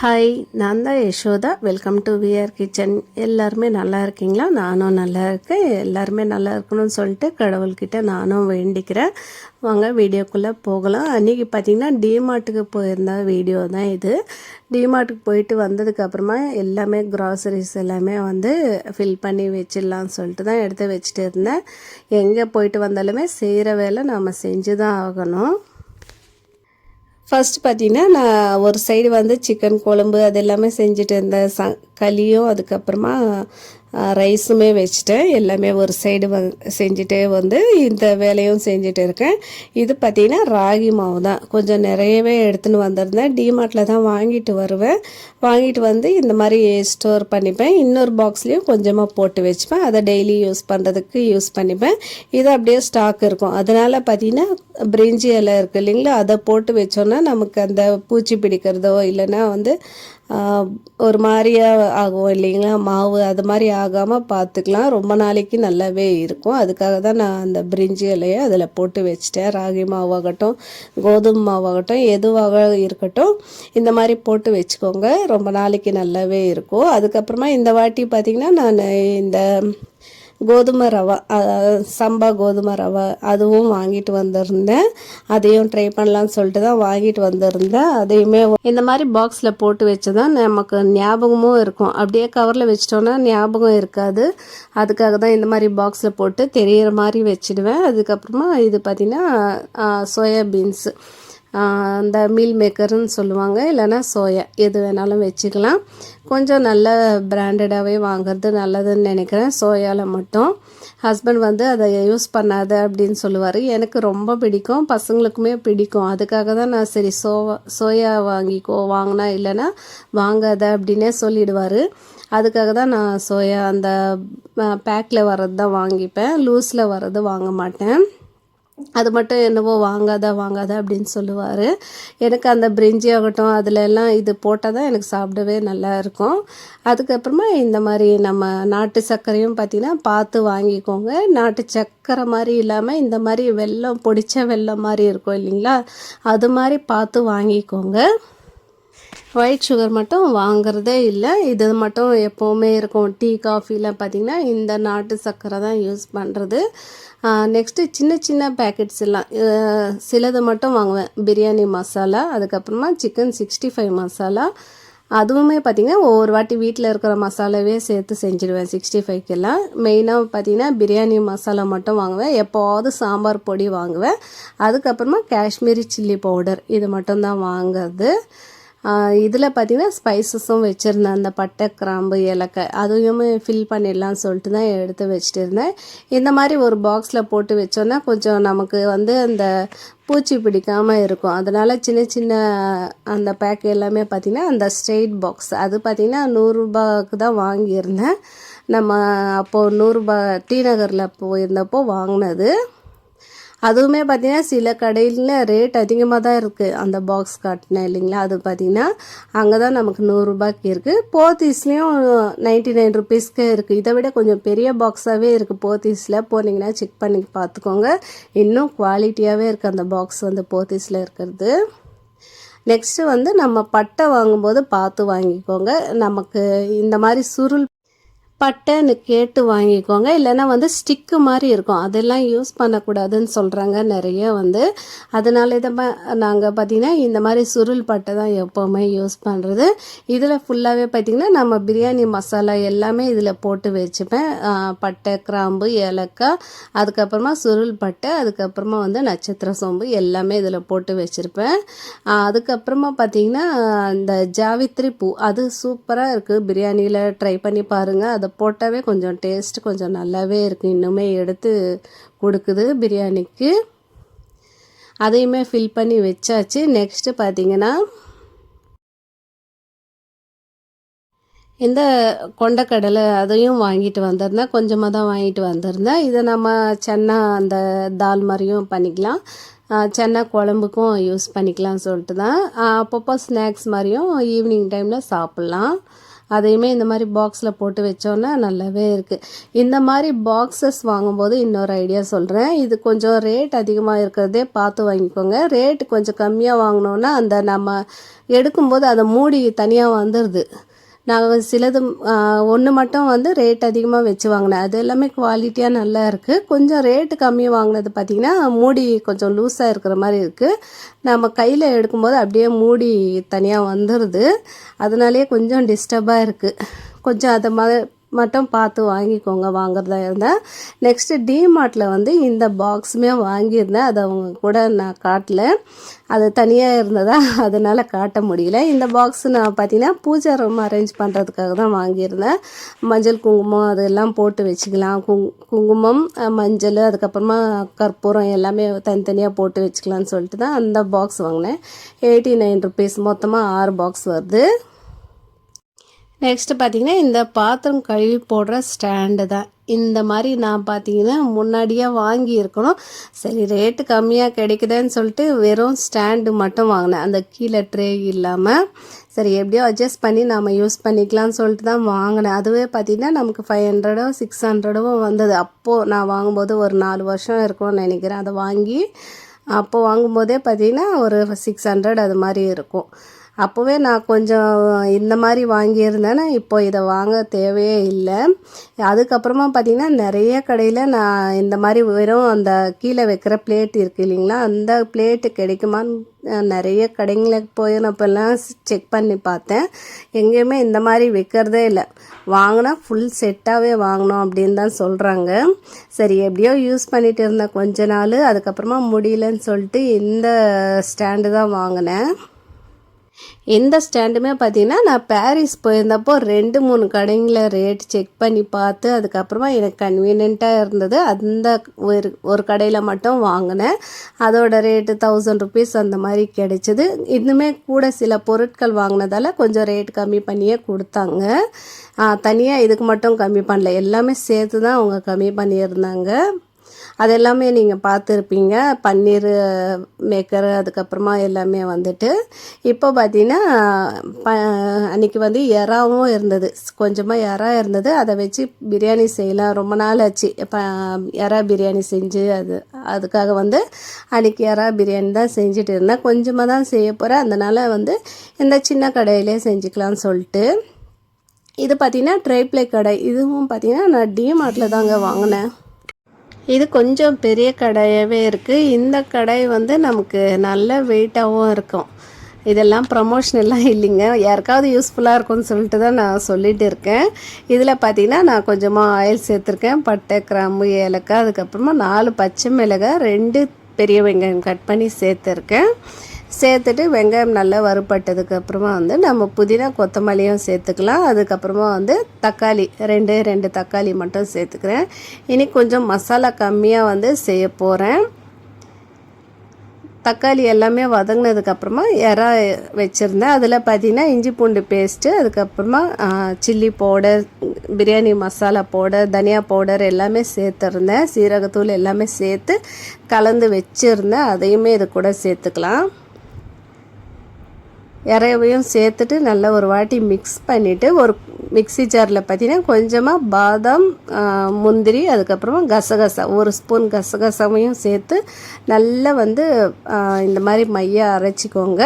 Hi, நான் தான் Yasodha. Welcome to VR kitchen. எல்லாருமே நல்லா இருக்கீங்களா? நானும் நல்லா இருக்கேன். எல்லாருமே நல்லா இருக்கணும்னு சொல்லிட்டு கடவுள்கிட்ட நானும் வேண்டிக்கிறேன். வாங்க வீடியோக்குள்ளே போகலாம். அன்றைக்கி பார்த்திங்கன்னா டிமார்ட்டுக்கு போயிருந்த வீடியோ தான் இது. டிமார்ட்டுக்கு போயிட்டு வந்ததுக்கப்புறமா எல்லாமே க்ராசரிஸ் எல்லாமே ஃபில் பண்ணி வச்சிடலான்னு சொல்லிட்டு தான் எடுத்து வச்சுட்டு இருந்தேன். எங்கே போயிட்டு வந்தாலுமே செய்கிற வேலை நம்ம செஞ்சு தான் ஆகணும். ஃபஸ்ட்டு பார்த்திங்கன்னா நான் ஒரு சைடு சிக்கன் குழம்பு அது எல்லாமே செஞ்சுட்டு இருந்தேன். களியும் அதுக்கப்புறமா ரைஸுமே வச்சுட்டேன். எல்லாமே ஒரு சைடு செஞ்சுட்டே இந்த வேலையும் செஞ்சுட்டு இருக்கேன். இது பார்த்திங்கன்னா ராகி மாவு தான். கொஞ்சம் நிறையவே எடுத்துன்னு வந்திருந்தேன். டிமார்ட்டில் தான் வாங்கிட்டு வருவேன். வாங்கிட்டு இந்த மாதிரி ஸ்டோர் பண்ணிப்பேன். இன்னொரு பாக்ஸ்லேயும் கொஞ்சமாக போட்டு வச்சுப்பேன். அதை டெய்லி யூஸ் பண்ணுறதுக்கு யூஸ் பண்ணிப்பேன். இது அப்படியே ஸ்டாக் இருக்கும். அதனால் பார்த்திங்கன்னா பிரிஞ்சி இலை இருக்குது இல்லைங்களா, அதை போட்டு வச்சோன்னா நமக்கு அந்த பூச்சி பிடிக்கிறதோ இல்லைன்னா ஒரு மாதிரியாக ஆகும் இல்லைங்களா, மாவு அது மாதிரி ஆகாமல் பார்த்துக்கலாம். ரொம்ப நாளைக்கு நல்லாவே இருக்கும். அதுக்காக தான் நான் அந்த பிரிஞ்சி இலையை அதில் போட்டு வச்சுட்டேன். ராகி மாவாகட்டும் கோதுமை மாவாகட்டும் எதுவாக இருக்கட்டும் இந்த மாதிரி போட்டு வச்சுக்கோங்க. ரொம்ப நாளைக்கு நல்லாவே இருக்கும். அதுக்கப்புறமா இந்த வாட்டி பார்த்திங்கன்னா நான் இந்த கோதுமை ரவை, சம்பா கோதுமை ரவை அதுவும் வாங்கிட்டு வந்திருந்தேன். அதையும் ட்ரை பண்ணலான்னு சொல்லிட்டு தான் வாங்கிட்டு வந்திருந்தேன். அதையுமே இந்த மாதிரி பாக்ஸில் போட்டு வச்சு தான் நமக்கு ஞாபகமும் இருக்கும். அப்படியே கவரில் வச்சிட்டோன்னா ஞாபகம் இருக்காது. அதுக்காக தான் இந்த மாதிரி பாக்ஸில் போட்டு தெரிகிற மாதிரி வச்சுடுவேன். அதுக்கப்புறமா இது பார்த்திங்கன்னா சோயாபீன்ஸு, அந்த மீல் மேக்கர்னு சொல்லுவாங்க, இல்லைன்னா சோயா எது வேணாலும் வச்சுக்கலாம். கொஞ்சம் நல்ல பிராண்டடாகவே வாங்குறது நல்லதுன்னு நினைக்கிறேன். சோயாவில் மட்டும் ஹஸ்பண்ட் அதை யூஸ் பண்ணாத அப்படின்னு சொல்லுவார். எனக்கு ரொம்ப பிடிக்கும், பசங்களுக்குமே பிடிக்கும். அதுக்காக தான் நான் சரி சோயா வாங்கினா இல்லைன்னா வாங்காத அப்படின்னே சொல்லிடுவார். அதுக்காக தான் நான் சோயா அந்த பேக்கில் வர்றது தான் வாங்கிப்பேன். லூஸில் வர்றது வாங்க மாட்டேன். அது மட்டும் என்னவோ வாங்காத அப்படின்னு சொல்லுவார். எனக்கு அந்த பிரிஞ்சி ஆகட்டும் அதிலெல்லாம் இது போட்டால் தான் எனக்கு சாப்பிடவே நல்லா இருக்கும். அதுக்கப்புறமா இந்த மாதிரி நம்ம நாட்டு சர்க்கரையும் பார்த்திங்கன்னா பார்த்து வாங்கிக்கோங்க. நாட்டு சர்க்கரை மாதிரி இல்லாமல் இந்த மாதிரி வெல்லம், பொடிச்ச வெல்லம் மாதிரி இருக்கும் இல்லைங்களா, அது மாதிரி பார்த்து வாங்கிக்கோங்க. ஒயிட் சுகர் மட்டும் வாங்குறதே இல்லை. இது மட்டும் எப்போவுமே இருக்கும். டீ காஃபிலாம் பார்த்திங்கன்னா இந்த நாட்டு சர்க்கரை தான் யூஸ் பண்ணுறது. நெக்ஸ்ட்டு சின்ன சின்ன பேக்கெட்ஸ் எல்லாம் சிலது மட்டும் வாங்குவேன். பிரியாணி மசாலா, அதுக்கப்புறமா சிக்கன் 65 மசாலா, அதுவுமே பார்த்திங்கன்னா ஒவ்வொரு வாட்டி வீட்டில் இருக்கிற மசாலாவே சேர்த்து செஞ்சுடுவேன். 65க்கெல்லாம் மெயினாக பார்த்திங்கன்னா பிரியாணி மசாலா மட்டும் வாங்குவேன். எப்போவாவது சாம்பார் பொடி வாங்குவேன். அதுக்கப்புறமா காஷ்மீரி சில்லி பவுடர், இது மட்டும்தான் வாங்குறது. இதில் பார்த்திங்கன்னா ஸ்பைசஸும் வச்சுருந்தேன். அந்த பட்டை, கிராம்பு, ஏலக்காய் அதையுமே ஃபில் பண்ணிடலான்னு சொல்லிட்டு தான் எடுத்து வச்சுட்டு இருந்தேன். இந்த மாதிரி ஒரு பாக்ஸில் போட்டு வச்சோன்னா கொஞ்சம் நமக்கு அந்த பூச்சி பிடிக்காமல் இருக்கும். அதனால் சின்ன சின்ன அந்த பேக் எல்லாமே பார்த்திங்கன்னா அந்த ஸ்ட்ரெயிட் பாக்ஸ் அது பார்த்திங்கன்னா 100 ரூபாய்க்கு தான் வாங்கியிருந்தேன். நம்ம அப்போது 100 ரூபாய் டி நகரில் போயிருந்தப்போ வாங்கினது. அதுவுமே பார்த்திங்கன்னா சில கடையில் ரேட் அதிகமாக தான் இருக்குது. அந்த பாக்ஸ் காட்டினேன் இல்லைங்களா, அது பார்த்திங்கன்னா அங்கே தான் நமக்கு 100 ரூபாய்க்கு இருக்குது. போத்தீஸ்லேயும் 99 ருபீஸ்க்கு இருக்குது. இதை விட கொஞ்சம் பெரிய பாக்ஸாகவே இருக்குது போத்தீஸில். போனீங்கன்னா செக் பண்ணி பார்த்துக்கோங்க. இன்னும் குவாலிட்டியாகவே இருக்குது அந்த பாக்ஸ் போத்தீஸில் இருக்கிறது. நெக்ஸ்ட்டு நம்ம பட்டை வாங்கும்போது பார்த்து வாங்கிக்கோங்க. நமக்கு இந்த மாதிரி சுருள் பட்டைன்னு கேட்டு வாங்கிக்கோங்க. இல்லைன்னா ஸ்டிக்கு மாதிரி இருக்கும், அதெல்லாம் யூஸ் பண்ணக்கூடாதுன்னு சொல்கிறாங்க நிறைய. அதனால இதை நாங்கள் பார்த்திங்கன்னா இந்த மாதிரி சுருள் பட்டை தான் எப்போவுமே யூஸ் பண்ணுறது. இதில் ஃபுல்லாகவே பார்த்திங்கன்னா நம்ம பிரியாணி மசாலா எல்லாமே இதில் போட்டு வச்சுப்பேன். பட்டை, கிராம்பு, ஏலக்காய், அதுக்கப்புறமா சுருள் பட்டை, அதுக்கப்புறமா நட்சத்திர சோம்பு எல்லாமே இதில் போட்டு வச்சுருப்பேன். அதுக்கப்புறமா பார்த்திங்கன்னா இந்த ஜாவித்ரி பூ, அது சூப்பராக இருக்குது. பிரியாணியில் ட்ரை பண்ணி பாருங்கள். அதை போட்டாவே கொஞ்சம் டேஸ்ட் கொஞ்சம் நல்லாவே இருக்குது. இன்னுமே எடுத்து கொடுக்குது பிரியாணிக்கு. அதையுமே ஃபில் பண்ணி வச்சாச்சு. நெக்ஸ்ட்டு பார்த்திங்கன்னா இந்த கொண்டக்கடலை அதையும் வாங்கிட்டு வந்திருந்தேன். கொஞ்சமாக தான் வாங்கிட்டு வந்திருந்தேன். இதை நம்ம சன்னா அந்த தால் மாதிரியும் பண்ணிக்கலாம், சன்னா குழம்புக்கும் யூஸ் பண்ணிக்கலாம்னு சொல்லிட்டு தான். அப்பப்போ ஸ்நாக்ஸ் மாதிரியும் ஈவினிங் டைமில் சாப்பிட்லாம். அதையுமே இந்த மாதிரி பாக்ஸில் போட்டு வச்சோன்னா நல்லாவே இருக்குது. இந்த மாதிரி பாக்ஸஸ் வாங்கும்போது இன்னொரு ஐடியா சொல்கிறேன். இது கொஞ்சம் ரேட் அதிகமாக இருக்கிறதே பார்த்து வாங்கிக்கோங்க. ரேட்டு கொஞ்சம் கம்மியாக வாங்கினோன்னா அந்த நம்ம எடுக்கும்போது அதை மூடி தனியாக வந்துடுது. நான் சிலது ஒன்று மட்டும் வந்து ரேட் அதிகமாக வச்சு வாங்கினேன். அது எல்லாமே குவாலிட்டியாக நல்லா இருக்குது. கொஞ்சம் ரேட்டு கம்மியாக வாங்கினது பார்த்திங்கன்னா மூடி கொஞ்சம் லூஸாக இருக்கிற மாதிரி இருக்குது. நம்ம கையில் எடுக்கும்போது அப்படியே மூடி தனியாக வந்துடுது. அதனாலே கொஞ்சம் டிஸ்டர்பாக இருக்குது. கொஞ்சம் அதை மட்டும் பார்த்து வாங்கிக்கோங்க வாங்குறதா இருந்தால். நெக்ஸ்ட்டு டிமார்ட்டில் வந்து இந்த பாக்ஸுமே வாங்கியிருந்தேன். அதை அவங்க கூட நான் காட்டல, அது தனியாக இருந்ததா அதனால் காட்ட முடியல. இந்த பாக்ஸ் நான் பார்த்தீங்கன்னா பூஜை ரூம் அரேஞ்ச் பண்ணுறதுக்காக தான் வாங்கியிருந்தேன். மஞ்சள் குங்குமம் அதெல்லாம் போட்டு வச்சுக்கலாம். குங்குமம் மஞ்சள் அதுக்கப்புறமா கற்பூரம் எல்லாமே தனித்தனியாக போட்டு வச்சுக்கலான்னு சொல்லிட்டு தான் அந்த பாக்ஸ் வாங்கினேன். 89 rupees, மொத்தமாக 6 பாக்ஸ் வருது. நெக்ஸ்ட்டு பார்த்திங்கன்னா இந்த பாத்திரம் கழுவி போடுற ஸ்டாண்டு தான். இந்த மாதிரி நான் பார்த்திங்கன்னா முன்னாடியே வாங்கியிருக்கணும். சரி ரேட்டு கம்மியாக கிடைக்குதுன்னு சொல்லிட்டு வெறும் ஸ்டாண்டு மட்டும் வாங்கினேன், அந்த கீழே ட்ரே இல்லாமல். சரி எப்படியோ அட்ஜஸ்ட் பண்ணி நாம் யூஸ் பண்ணிக்கலாம்னு சொல்லிட்டு தான் வாங்கினேன். அதுவே பார்த்திங்கன்னா நமக்கு 500 600 வந்தது. அப்போது நான் வாங்கும்போது ஒரு 4 வருஷம் இருக்கும்னு நினைக்கிறேன். அதை வாங்கி அப்போது வாங்கும்போதே பார்த்திங்கன்னா ஒரு 600 அது மாதிரி இருக்கும். அப்போவே நான் கொஞ்சம் இந்த மாதிரி வாங்கியிருந்தேன்னா இப்போ இதை வாங்க தேவையே இல்லை. அதுக்கப்புறமா பார்த்திங்கன்னா நிறைய கடையில் நான் இந்த மாதிரி வெறும் அந்த கீழே வைக்கிற பிளேட் இருக்குது இல்லைங்களா, அந்த பிளேட்டு கிடைக்குமான்னு நிறைய கடைங்களுக்கு போயினப்பெல்லாம் செக் பண்ணி பார்த்தேன். எங்கேயுமே இந்த மாதிரி வைக்கிறதே இல்லை. வாங்கினா ஃபுல் செட்டாகவே வாங்கணும் அப்படின்னு தான் சொல்கிறாங்க. சரி எப்படியோ யூஸ் பண்ணிகிட்டு இருந்தேன் கொஞ்ச நாள். அதுக்கப்புறமா முடியலன்னு சொல்லிட்டு இந்த ஸ்டாண்டு தான் வாங்கினேன். இந்த ஸ்டாண்டுமே பார்த்திங்கன்னா நான் பாரிஸ் போயிருந்தப்போ 2-3 கடைங்களில் ரேட் செக் பண்ணி பார்த்து அதுக்கப்புறமா எனக்கு கன்வீனியண்ட்டாக இருந்தது. அந்த ஒரு கடையில் மட்டும் வாங்கினேன். அதோட ரேட்டு 1000 rupees அந்த மாதிரி கிடைச்சிது. இன்னுமே கூட சில பொருட்கள் வாங்கினதால கொஞ்சம் ரேட் கம்மி பண்ணியே கொடுத்தாங்க. தனியாக இதுக்கு மட்டும் கம்மி பண்ணல, எல்லாமே சேர்த்து தான் அவங்க கம்மி பண்ணியிருந்தாங்க. அது எல்லாமே நீங்கள் பார்த்துருப்பீங்க. பன்னீர் மேக்கர் அதுக்கப்புறமா எல்லாமே வந்துட்டு இப்போ பார்த்தீங்கன்னா அன்றைக்கி வந்து எறாவும் இருந்தது, கொஞ்சமாக எறா இருந்தது. அதை வச்சு பிரியாணி செய்யலாம், ரொம்ப நாள் ஆச்சு இப்போ எறா பிரியாணி செஞ்சு. அதுக்காக வந்து அன்றைக்கி எறா பிரியாணி தான் செஞ்சுட்டு இருந்தேன். கொஞ்சமாக தான் செய்ய போகிறேன், அதனால் வந்து இந்த சின்ன கடையிலே செஞ்சுக்கலான்னு சொல்லிட்டு. இது பார்த்திங்கன்னா ட்ரைப்ளே கடை. இதுவும் பார்த்திங்கன்னா நான் டிமார்ட்டில் தாங்க வாங்கினேன். இது கொஞ்சம் பெரிய கடையாகவே இருக்குது. இந்த கடை வந்து நமக்கு நல்ல வெயிட்டாகவும் இருக்கும். இதெல்லாம் ப்ரமோஷனெல்லாம் இல்லைங்க, யாருக்காவது யூஸ்ஃபுல்லாக இருக்கும்னு சொல்லிட்டு தான் நான் சொல்லிகிட்டு இருக்கேன். இதில் பார்த்திங்கன்னா நான் கொஞ்சமாக ஆயில் சேர்த்துருக்கேன், பட்டை கிராம்பு ஏலக்காய், அதுக்கப்புறமா 4 பச்சை மிளகாய், 2 பெரிய வெங்காயம் கட் பண்ணி சேர்த்துருக்கேன். சேர்த்துட்டு வெங்காயம் நல்லா வறுபட்டதுக்கு அப்புறமா வந்து நம்ம புதினா கொத்தமல்லியும் சேர்த்துக்கலாம். அதுக்கப்புறமா வந்து தக்காளி 2 தக்காளி மட்டும் சேர்த்துக்கிறேன். இனி கொஞ்சம் மசாலா கம்மியாக வந்து செய்ய போகிறேன். தக்காளி எல்லாமே வதங்கினதுக்கப்புறமா எறா வச்சுருந்தேன். அதில் பார்த்திங்கன்னா இஞ்சி பூண்டு பேஸ்ட்டு, அதுக்கப்புறமா chilli powder, biryani masala powder, தனியா பவுடர் எல்லாமே சேர்த்துருந்தேன். சீரகத்தூள் எல்லாமே சேர்த்து கலந்து வச்சுருந்தேன். அதையுமே இது கூட சேர்த்துக்கலாம். இறையவையும் சேர்த்துட்டு நல்லா ஒரு வாட்டி மிக்ஸ் பண்ணிவிட்டு ஒரு மிக்ஸி ஜாரில் பார்த்திங்கன்னா கொஞ்சமாக பாதாம், முந்திரி, அதுக்கப்புறமா கசகசா 1 ஸ்பூன் கசகசாவையும் சேர்த்து நல்லா வந்து இந்த மாதிரி மையாக அரைச்சிக்கோங்க.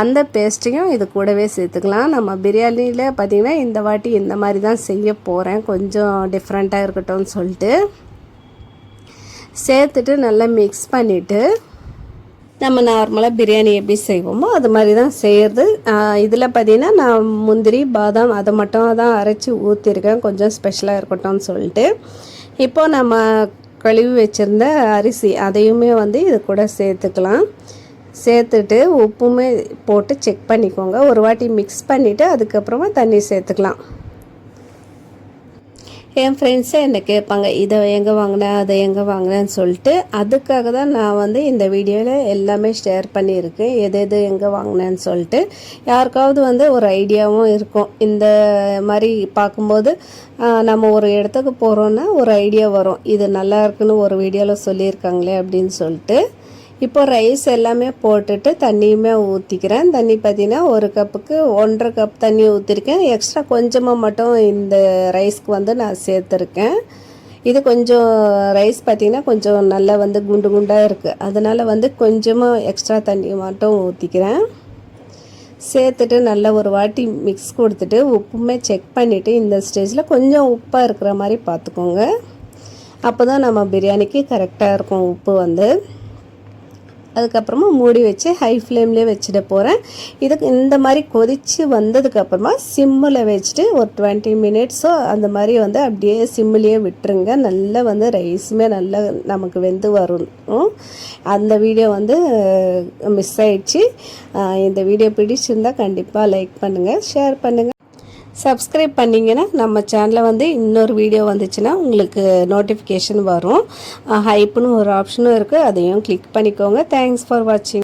அந்த பேஸ்ட்டையும் இது கூடவே சேர்த்துக்கலாம். நம்ம பிரியாணியில் பார்த்திங்கன்னா இந்த வாட்டி இந்த மாதிரி தான் செய்ய போகிறேன், கொஞ்சம் டிஃப்ரெண்ட்டாக இருக்கட்டும்னு சொல்லிட்டு. சேர்த்துட்டு நல்லா மிக்ஸ் பண்ணிவிட்டு நம்ம நார்மலாக பிரியாணி எப்படி செய்வோமோ அது மாதிரி தான் செய்கிறது. இதில் பார்த்திங்கன்னா நான் முந்திரி பாதாம் அதை மட்டும் தான் அரைச்சி ஊற்றிருக்கேன், கொஞ்சம் ஸ்பெஷலாக இருக்கட்டும்னு சொல்லிட்டு. இப்போது நம்ம கழுவி வச்சுருந்த அரிசி அதையுமே வந்து இது கூட சேர்த்துக்கலாம். சேர்த்துட்டு உப்புமே போட்டு செக் பண்ணிக்கோங்க. ஒரு வாட்டி மிக்ஸ் பண்ணிவிட்டு அதுக்கப்புறமா தண்ணி சேர்த்துக்கலாம். என் ஃப்ரெண்ட்ஸே என்னை கேட்பாங்க, இதை எங்கே வாங்கினேன் அதை எங்கே வாங்கினேன்னு சொல்லிட்டு. அதுக்காக தான் நான் வந்து இந்த வீடியோவில் எல்லாமே ஷேர் பண்ணியிருக்கேன், எது எங்கே வாங்கினேன்னு சொல்லிட்டு. யாருக்காவது வந்து ஒரு ஐடியாவும் இருக்கும். இந்த மாதிரி பார்க்கும்போது நம்ம ஒரு இடத்துக்கு போகிறோன்னா ஒரு ஐடியா வரும், இது நல்லா இருக்குன்னு ஒரு வீடியோவில் சொல்லியிருக்காங்களே அப்படின்னு சொல்லிட்டு. இப்போ ரைஸ் எல்லாமே போட்டுட்டு தண்ணியுமே ஊற்றிக்கிறேன். தண்ணி பார்த்திங்கன்னா 1 கப்புக்கு 1.5 கப் தண்ணி ஊற்றிருக்கேன். எக்ஸ்ட்ரா கொஞ்சமாக மட்டும் இந்த ரைஸ்க்கு வந்து நான் சேர்த்துருக்கேன். இது கொஞ்சம் ரைஸ் பார்த்திங்கன்னா கொஞ்சம் நல்லா வந்து குண்டு குண்டாக இருக்குது. அதனால் வந்து கொஞ்சமாக எக்ஸ்ட்ரா தண்ணி மட்டும் ஊற்றிக்கிறேன். சேர்த்துட்டு நல்லா ஒரு வாட்டி மிக்ஸ் கொடுத்துட்டு உப்புமே செக் பண்ணிவிட்டு இந்த ஸ்டேஜில் கொஞ்சம் உப்பாக இருக்கிற மாதிரி பார்த்துக்கோங்க. அப்போ தான் நம்ம பிரியாணிக்கு கரெக்டாக இருக்கும் உப்பு வந்து. அதுக்கப்புறமா மூடி வச்சு ஹை ஃப்ளேம்லேயே வச்சுட போகிறேன். இதுக்கு இந்த மாதிரி கொதித்து வந்ததுக்கப்புறமா சிம்மில் வச்சுட்டு ஒரு 20 மினிட்ஸோ அந்த மாதிரி வந்து அப்படியே சிம்மிலேயே விட்டுருங்க. நல்லா வந்து ரைஸுமே நல்லா நமக்கு வெந்து வரும். அந்த வீடியோ வந்து மிஸ் ஆயிடுச்சு. இந்த வீடியோ பிடிச்சிருந்தால் கண்டிப்பாக லைக் பண்ணுங்கள், ஷேர் பண்ணுங்கள், சப்ஸ்கிரைப் பண்ணிங்கன்னா நம்ம சேனலில் வந்து இன்னொரு வீடியோ வந்துச்சுன்னா உங்களுக்கு நோட்டிஃபிகேஷன் வரும். ஹைப்புன்னு ஒரு ஆப்ஷனும் இருக்குது, அதையும் கிளிக் பண்ணிக்கோங்க. தேங்க்ஸ் ஃபார் வாட்சிங்.